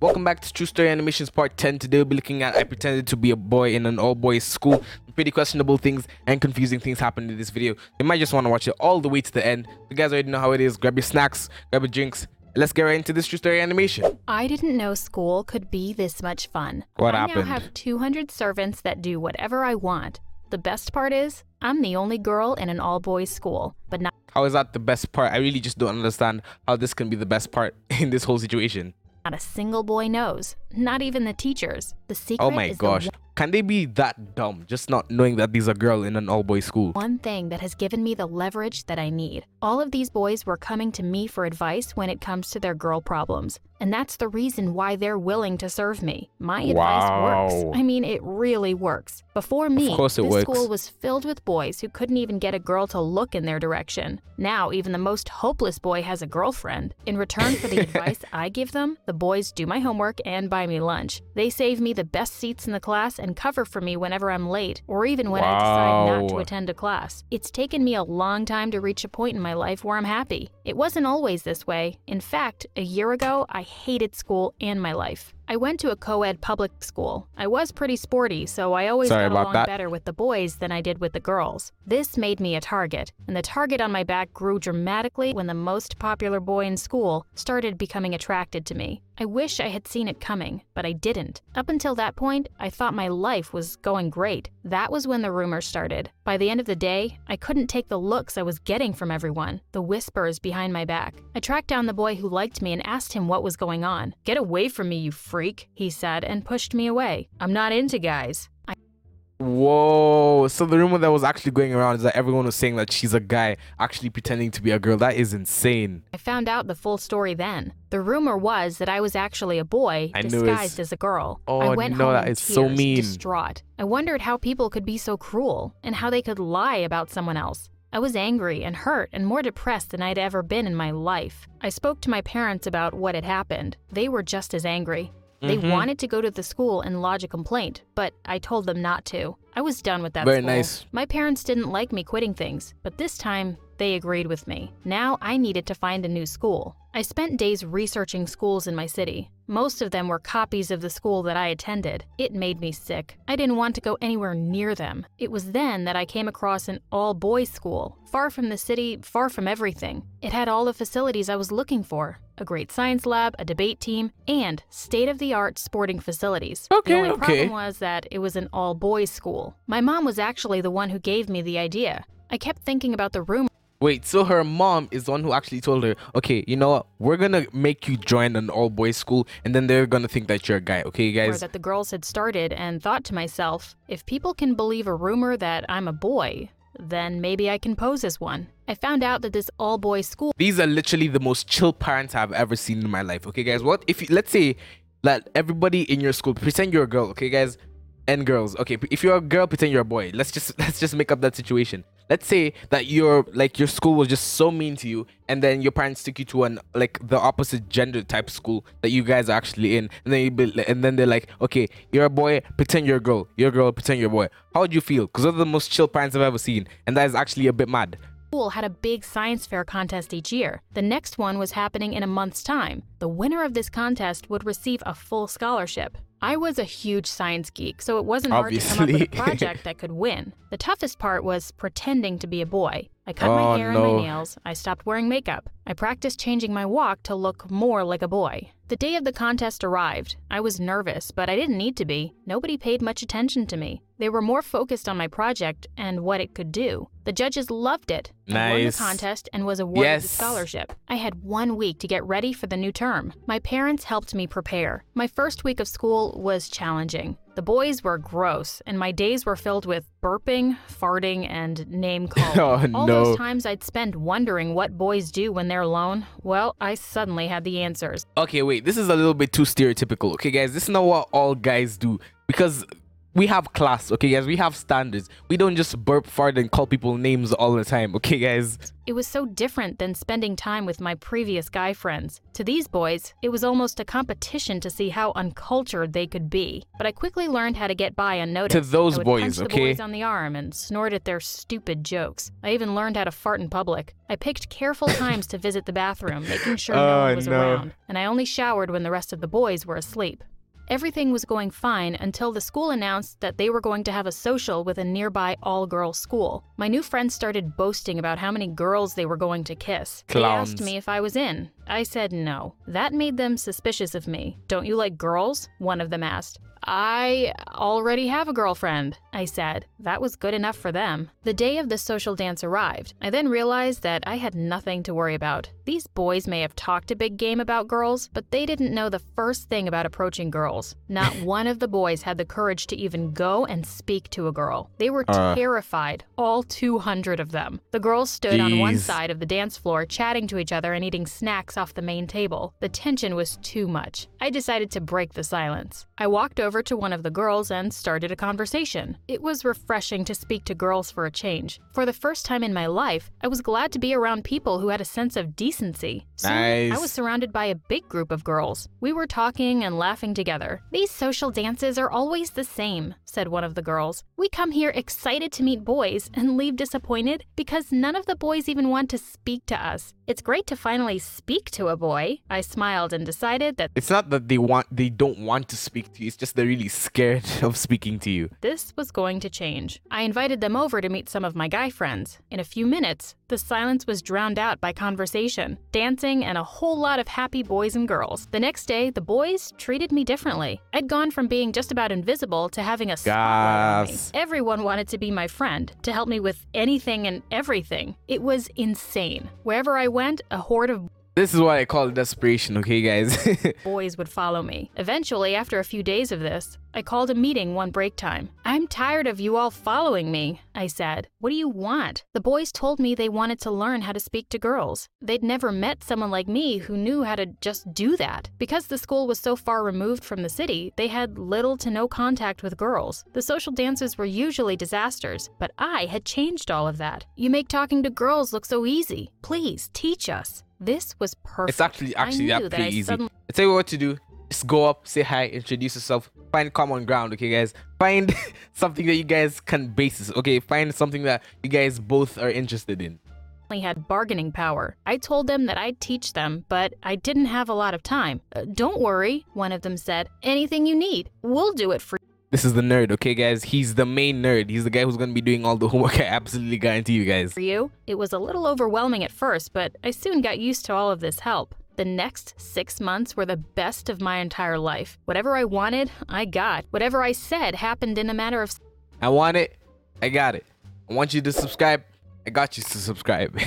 Welcome back to True Story Animations Part 10. Today we'll be looking at I pretended to be a boy in an all-boys school. Pretty questionable things and confusing things happened in this video. You might just want to watch it all the way to the end. You guys already know how it is. Grab your snacks, grab your drinks. Let's get right into this True Story Animation. I didn't know school could be this much fun. What happened? I now have 200 servants that do whatever I want. The best part is, I'm the only girl in an all-boys school, but not How is that the best part? I really just don't understand how this can be the best part in this whole situation. a single boy knows. Not even the teachers. The secret Oh my is gosh. Can they be that dumb, just not knowing that these are girls in an all-boys school? one thing that has given me the leverage that I need. All of these boys were coming to me for advice when it comes to their girl problems. And that's the reason why they're willing to serve me. My advice works. I mean, it really works. Before me, course it this works. school was filled with boys who couldn't even get a girl to look in their direction. Now, even the most hopeless boy has a girlfriend. In return for the advice I give them, the boys do my homework and buy me lunch. They save me the best seats in the class and cover for me whenever I'm late, or even when I decide not to Wow. attend a class. It's taken me a long time to reach a point in my life where I'm happy. It wasn't always this way. In fact, a year ago, I hated school and my life. I went to a co-ed public school. I was pretty sporty, so I always Sorry got about along that. better with the boys than I did with the girls. This made me a target, and the target on my back grew dramatically when the most popular boy in school started becoming attracted to me. I wish I had seen it coming, but I didn't. Up until that point, I thought my life was going great. That was when the rumors started. By the end of the day, I couldn't take the looks I was getting from everyone, the whispers behind my back. I tracked down the boy who liked me and asked him what was going on. "Get away from me, you freak," he said, and pushed me away. "I'm not into guys." Whoa. So the rumor that was actually going around is that everyone was saying that she's a guy actually pretending to be a girl. That is insane. I found out the full story then. The rumor was that I was actually a boy I knew disguised it's- as a girl. Oh, I went no, home that in is so tears, mean. distraught. I wondered how people could be so cruel and how they could lie about someone else. I was angry and hurt and more depressed than I'd ever been in my life. I spoke to my parents about what had happened. They were just as angry. They wanted to go to the school and lodge a complaint, but I told them not to. I was done with that Very school. nice. My parents didn't like me quitting things, but this time they agreed with me. Now I needed to find a new school. I spent days researching schools in my city. Most of them were copies of the school that I attended. It made me sick. I didn't want to go anywhere near them. It was then that I came across an all-boys school, far from the city, far from everything. It had all the facilities I was looking for. A great science lab, a debate team, and state-of-the-art sporting facilities. Okay, The only okay. problem was that it was an all-boys school. My mom was actually the one who gave me the idea. I kept thinking about the room Wait, so her mom is the one who actually told her, okay, you know what? We're gonna make you join an all-boys school, and then they're gonna think that you're a guy, okay, guys? that the girls had started and thought to myself, if people can believe a rumor that I'm a boy, then maybe I can pose as one. I found out that this all-boys school These are literally the most chill parents I've ever seen in my life, okay, guys? What if you, let's say that everybody in your school, pretend you're a girl, okay, guys? And girls, okay, if you're a girl, pretend you're a boy. Let's just make up that situation. Let's say that your school was just so mean to you, and then your parents took you to an the opposite gender type school that you guys are actually in, and then they're like, okay, you're a boy, pretend you're a girl. You're a girl, pretend you're a boy. How would you feel? Because those are the most chill parents I've ever seen, and that is actually a bit mad. school had a big science fair contest each year. The next one was happening in a month's time. The winner of this contest would receive a full scholarship. I was a huge science geek, so it wasn't hard to come up with a Obviously. project that could win. The toughest part was pretending to be a boy. I cut Oh, my hair and no. my nails. I stopped wearing makeup. I practiced changing my walk to look more like a boy. The day of the contest arrived. I was nervous, but I didn't need to be. Nobody paid much attention to me. They were more focused on my project and what it could do. The judges loved it. I won the Nice. contest and was awarded Yes. the scholarship. I had 1 week to get ready for the new term. My parents helped me prepare. My first week of school was challenging. The boys were gross, and my days were filled with burping, farting, and name calling. Oh, All no. those times I'd spend wondering what boys do when they're alone, well, I suddenly had the answers. Okay, wait, this is a little bit too stereotypical. Okay, guys, this is not what all guys do. Because we have class, okay, guys? We have standards. We don't just burp, fart, and call people names all the time, okay, guys? It was so different than spending time with my previous guy friends. To these boys, it was almost a competition to see how uncultured they could be. But I quickly learned how to get by unnoticed. To those I would boys, punch the okay? boys on the arm and snort at their stupid jokes. I even learned how to fart in public. I picked careful times to visit the bathroom, making sure no one was around. And I only showered when the rest of the boys were asleep. Everything was going fine until the school announced that they were going to have a social with a nearby all-girls school. My new friends started boasting about how many girls they were going to kiss. Clowns. They asked me if I was in. I said no. That made them suspicious of me. "Don't you like girls?" one of them asked. "I already have a girlfriend," I said. That was good enough for them. The day of the social dance arrived. I then realized that I had nothing to worry about. These boys may have talked a big game about girls, but they didn't know the first thing about approaching girls. Not one of the boys had the courage to even go and speak to a girl. They were terrified, all 200 of them. The girls stood on one side of the dance floor chatting to each other and eating snacks off the main table. The tension was too much. I decided to break the silence. I walked over to one of the girls and started a conversation. It was refreshing to speak to girls for a change. For the first time in my life, I was glad to be around people who had a sense of decency. Soon, Nice. I was surrounded by a big group of girls. We were talking and laughing together. "These social dances are always the same," said one of the girls. "We come here excited to meet boys and leave disappointed because none of the boys even want to speak to us. It's great to finally speak to a boy." I smiled and decided that It's not that they don't want to speak to you. It's just they're really scared of speaking to you. this was going to change. I invited them over to meet some of my guy friends. In a few minutes, the silence was drowned out by conversation, dancing, and a whole lot of happy boys and girls. The next day, the boys treated me differently. I'd gone from being just about invisible to having a spotlight on me. Gas. Everyone wanted to be my friend, to help me with anything and everything. It was insane. Wherever I went, a horde of This is why I call it desperation, okay, guys? boys would follow me. Eventually, after a few days of this, I called a meeting one break time. "I'm tired of you all following me," I said. "What do you want?" The boys told me they wanted to learn how to speak to girls. They'd never met someone like me who knew how to just do that. Because the school was so far removed from the city, they had little to no contact with girls. The social dances were usually disasters, but I had changed all of that. "You make talking to girls look so easy. Please, teach us." This was perfect. It's actually I knew that that pretty I easy. suddenly I tell you what to do. Just go up, say hi, introduce yourself, find common ground, okay, guys? Find something that you guys can basis, okay? Find something that you guys both are interested in. had bargaining power. I told them that I'd teach them, but I didn't have a lot of time. "Don't worry," one of them said. "Anything you need, we'll do it for This is the nerd, okay, guys? He's the main nerd. He's the guy who's gonna be doing all the homework. I absolutely guarantee you guys. you." It was a little overwhelming at first, but I soon got used to all of this help. The next 6 months were the best of my entire life. Whatever I wanted, I got. Whatever I said happened in a matter of I want it. I got it. I want you to subscribe. I got you to subscribe.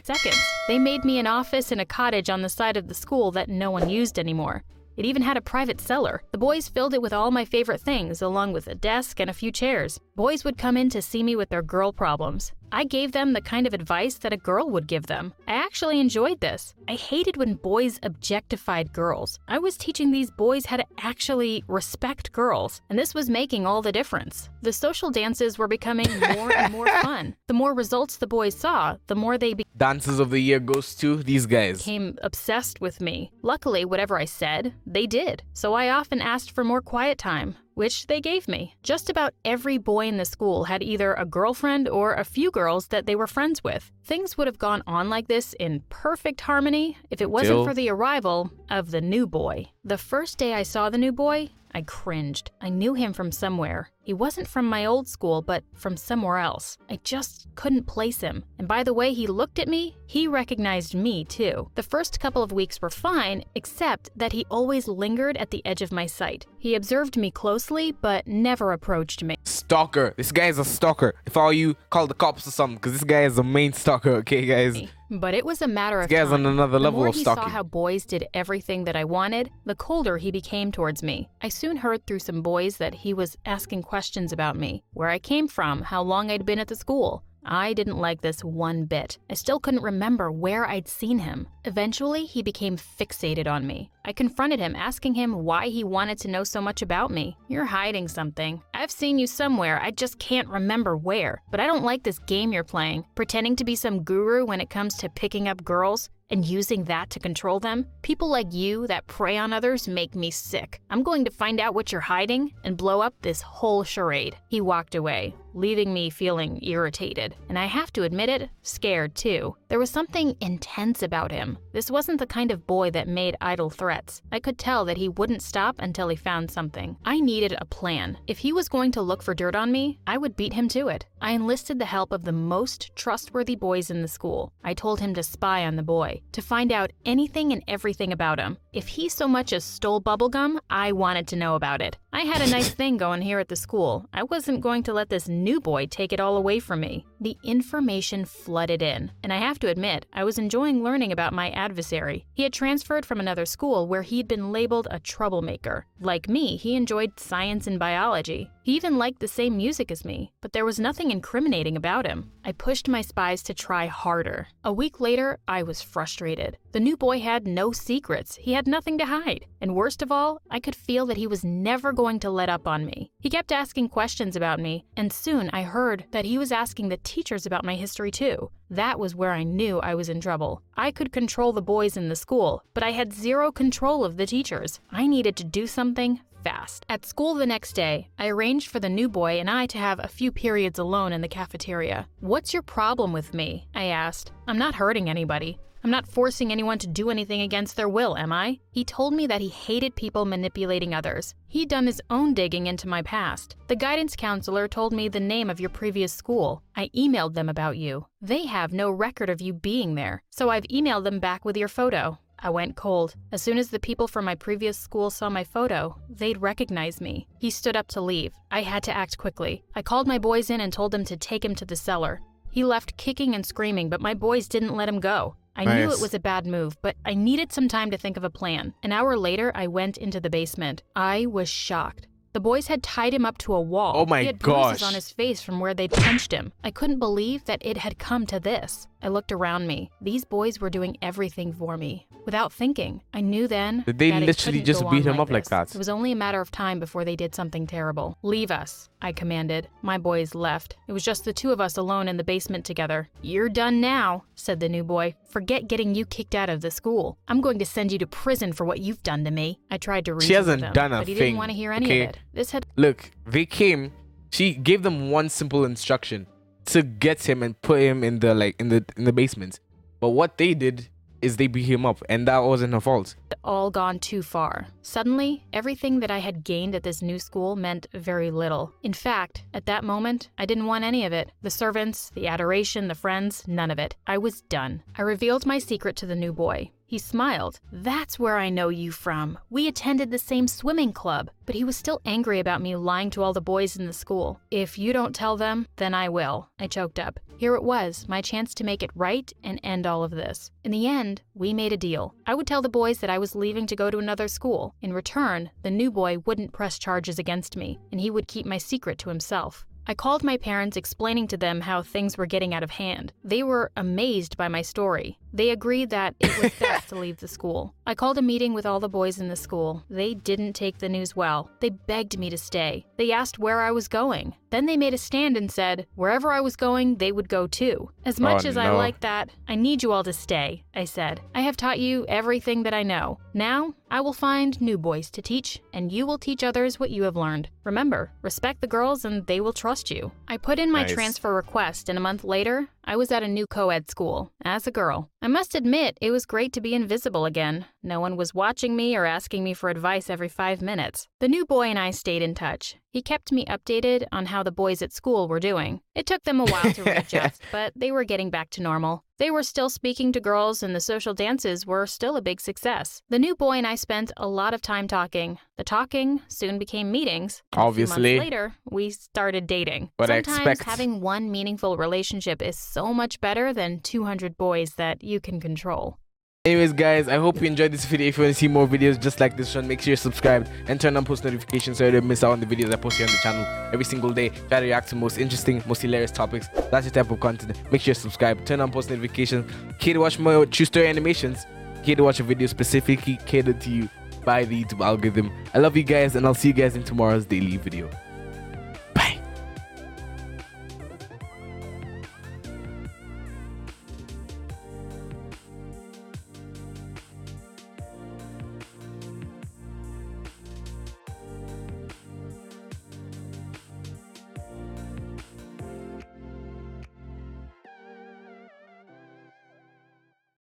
seconds. They made me an office in a cottage on the side of the school that no one used anymore. It even had a private cellar. The boys filled it with all my favorite things, along with a desk and a few chairs. Boys would come in to see me with their girl problems. I gave them the kind of advice that a girl would give them. I actually enjoyed this. I hated when boys objectified girls. I was teaching these boys how to actually respect girls, and this was making all the difference. The social dances were becoming more and more fun. The more results the boys saw, the more they Dances of the year goes to these guys. became obsessed with me. Luckily, whatever I said, they did. So I often asked for more quiet time, which they gave me. Just about every boy in the school had either a girlfriend or a few girls that they were friends with. Things would have gone on like this in perfect harmony if it wasn't Jill. for the arrival of the new boy. The first day I saw the new boy, I cringed. I knew him from somewhere. He wasn't from my old school, but from somewhere else. I just couldn't place him. And by the way he looked at me, he recognized me too. The first couple of weeks were fine, except that he always lingered at the edge of my sight. He observed me closely, but never approached me. Stalker. This guy is a stalker. If all you call the cops or something, because this guy is a main stalker, okay, guys? But it was a matter of This guy's time. on another level the more of he stalking. saw how boys did everything that I wanted, the colder he became towards me. I soon heard through some boys that he was asking questions about me, where I came from, how long I'd been at the school. I didn't like this one bit. I still couldn't remember where I'd seen him. Eventually, he became fixated on me. I confronted him, asking him why he wanted to know so much about me. "You're hiding something." I've seen you somewhere, I just can't remember where. But I don't like this game you're playing, pretending to be some guru when it comes to picking up girls and using that to control them. People like you that prey on others make me sick. I'm going to find out what you're hiding and blow up this whole charade." He walked away, leaving me feeling irritated, and I have to admit it, scared too. There was something intense about him. This wasn't the kind of boy that made idle threats. I could tell that he wouldn't stop until he found something. I needed a plan. If he was going to look for dirt on me, I would beat him to it. I enlisted the help of the most trustworthy boys in the school. I told him to spy on the boy, to find out anything and everything about him. If he so much as stole bubblegum, I wanted to know about it. I had a nice thing going here at the school. I wasn't going to let this new boy take it all away from me. The information flooded in, and I have to admit, I was enjoying learning about my adversary. He had transferred from another school where he'd been labeled a troublemaker. Like me, he enjoyed science and biology. He even liked the same music as me, but there was nothing incriminating about him. I pushed my spies to try harder. A week later, I was frustrated. The new boy had no secrets. He had nothing to hide. And worst of all, I could feel that he was never going to let up on me. He kept asking questions about me, and soon I heard that he was asking the teachers about my history too. That was where I knew I was in trouble. I could control the boys in the school, but I had zero control of the teachers. I needed to do something fast. At school the next day, I arranged for the new boy and I to have a few periods alone in the cafeteria. "What's your problem with me?" I asked. "I'm not hurting anybody. I'm not forcing anyone to do anything against their will, am I?" He told me that he hated people manipulating others. He'd done his own digging into my past. "The guidance counselor told me the name of your previous school. I emailed them about you. They have no record of you being there, so I've emailed them back with your photo." I went cold. As soon as the people from my previous school saw my photo, they'd recognize me. He stood up to leave. I had to act quickly. I called my boys in and told them to take him to the cellar. He left kicking and screaming, but my boys didn't let him go. I knew it was a bad move, but I needed some time to think of a plan. An hour later, I went into the basement. I was shocked. The boys had tied him up to a wall. Oh my He had bruises gosh. on his face from where they'd punched him. I couldn't believe that it had come to this. I looked around me. These boys were doing everything for me. Without thinking, I knew then Did they that it literally couldn't just go beat on him up like this. that? It was only a matter of time before they did something terrible. "Leave us," I commanded. My boys left. It was just the two of us alone in the basement together. "You're done now," said the new boy. "Forget getting you kicked out of the school. I'm going to send you to prison for what you've done to me." I tried to reason She hasn't with him, done a but he thing, didn't want to hear any okay? of it. This had Look, they came. She gave them one simple instruction to get him and put him in the basement. But what they did is they beat him up, and that wasn't her fault. all gone too far. Suddenly, everything that I had gained at this new school meant very little. In fact, at that moment, I didn't want any of it. The servants, the adoration, the friends, none of it. I was done. I revealed my secret to the new boy. He smiled. "That's where I know you from. We attended the same swimming club." But he was still angry about me lying to all the boys in the school. "If you don't tell them, then I will." I choked up. Here it was, my chance to make it right and end all of this. In the end, we made a deal. I would tell the boys that I was leaving to go to another school. In return, the new boy wouldn't press charges against me, and he would keep my secret to himself. I called my parents, explaining to them how things were getting out of hand. They were amazed by my story. They agreed that it was best to leave the school. I called a meeting with all the boys in the school. They didn't take the news well. They begged me to stay. They asked where I was going. Then they made a stand and said, wherever I was going, they would go too. As much as I like that, I need you all to stay, I said. I have taught you everything that I know. Now, I will find new boys to teach, and you will teach others what you have learned. Remember, respect the girls and they will trust you. I put in my transfer request, and a month later, I was at a new co-ed school, as a girl. I must admit, it was great to be invisible again. No one was watching me or asking me for advice every 5 minutes. The new boy and I stayed in touch. He kept me updated on how the boys at school were doing. It took them a while to readjust, but they were getting back to normal. They were still speaking to girls, and the social dances were still a big success. The new boy and I spent a lot of time talking. The talking soon became meetings. Obviously. A few months later, we started dating. But Sometimes having one meaningful relationship is so much better than 200 boys that you can control. Anyways, guys, I hope you enjoyed this video. If you want to see more videos just like this one, make sure you're subscribed and turn on post notifications so you don't miss out on the videos I post here on the channel every single day. Try to react to the most interesting, most hilarious topics. That's your type of content. Make sure you're subscribed, turn on post notifications, care to watch more true story animations, care to watch a video specifically catered to you by the YouTube algorithm. I love you guys, and I'll see you guys in tomorrow's daily video.